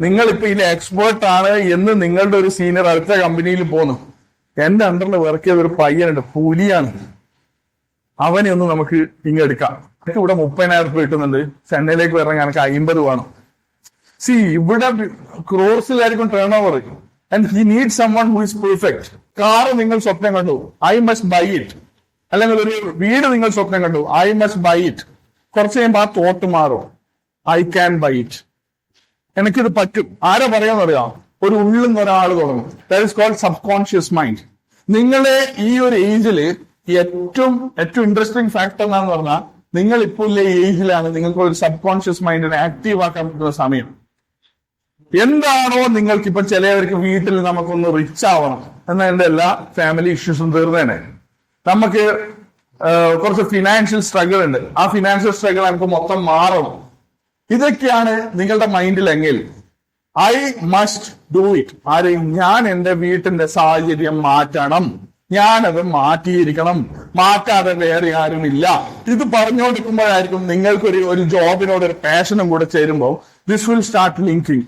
നിങ്ങൾ ഇപ്പൊ ഇതിൽ എക്സ്പേർട്ട് ആണ് എന്ന് നിങ്ങളുടെ ഒരു സീനിയർ അടുത്ത കമ്പനിയിൽ പോന്നു. എന്റെ അണ്ടറിൽ വർക്ക് ചെയ്ത ഒരു പയ്യനുണ്ട്, പുലിയാണ്. അവനെ ഒന്ന് നമുക്ക് ഇങ്ങെടുക്കാം. എനിക്ക് ഇവിടെ 30,000 രൂപ കിട്ടുന്നുണ്ട്, ചെന്നൈയിലേക്ക് വരാൻ എനിക്ക് 50 വേണം. ഇവിടെ ക്രോർസിലായിരിക്കും turnover. And he need someone who is perfect. Car നിങ്ങൾ സ്വപ്നം കണ്ടു, ഐ മസ്റ്റ് ബൈ ഇറ്റ്. അല്ലെങ്കിൽ ഒരു വീട് നിങ്ങൾ സ്വപ്നം കണ്ടു, ഐ മസ്റ്റ് ബൈ ഇറ്റ്. കുറച്ച് കഴിയുമ്പോൾ ആ തോട്ട് മാറും, ഐ ക്യാൻ ബൈ ഇറ്റ്. എനിക്കിത് പറ്റും. ആരാ പറയാന്നറിയാം? ഒരു ഉള്ളിൽ നിന്ന് ഒരാൾ തുടങ്ങും. That is called subconscious mind. നിങ്ങളെ ഈ ഒരു ഏജില് ഏറ്റവും ഇൻട്രസ്റ്റിംഗ് ഫാക്ടർ എന്നാന്ന് പറഞ്ഞാൽ, നിങ്ങൾ ഇപ്പോൾ ഉള്ള ഏജിലാണ് നിങ്ങൾക്ക് ഒരു സബ് കോൺഷ്യസ് മൈൻഡിനെ ആക്റ്റീവ് ആക്കാൻ പറ്റുന്ന സമയം. എന്താണോ നിങ്ങൾക്ക് ഇപ്പൊ ചിലവർക്ക് വീട്ടിൽ നമുക്കൊന്ന് റിച്ച് ആവണം എന്നാൽ എന്റെ എല്ലാ ഫാമിലി ഇഷ്യൂസും തീർന്നേനെ. നമുക്ക് കുറച്ച് ഫിനാൻഷ്യൽ സ്ട്രഗിൾ ഉണ്ട്, ആ ഫിനാൻഷ്യൽ സ്ട്രഗിൾ നമുക്ക് മൊത്തം മാറണം. ഇതൊക്കെയാണ് നിങ്ങളുടെ മൈൻഡിലെങ്കിൽ ഐ മസ്റ്റ് ഡു ഇറ്റ്. ആരെയും ഞാൻ എന്റെ വീട്ടിന്റെ സാഹചര്യം മാറ്റണം, ഞാനത് മാറ്റിയിരിക്കണം, മാറ്റാതെ വേറെ ആരുമില്ല. ഇത് പറഞ്ഞുകൊണ്ടിരിക്കുമ്പോഴായിരിക്കും നിങ്ങൾക്കൊരു ജോബിനോട് ഒരു പാഷനും കൂടെ ചേരുമ്പോൾ ദിസ് വിൽ സ്റ്റാർട്ട് ലിങ്കിങ്.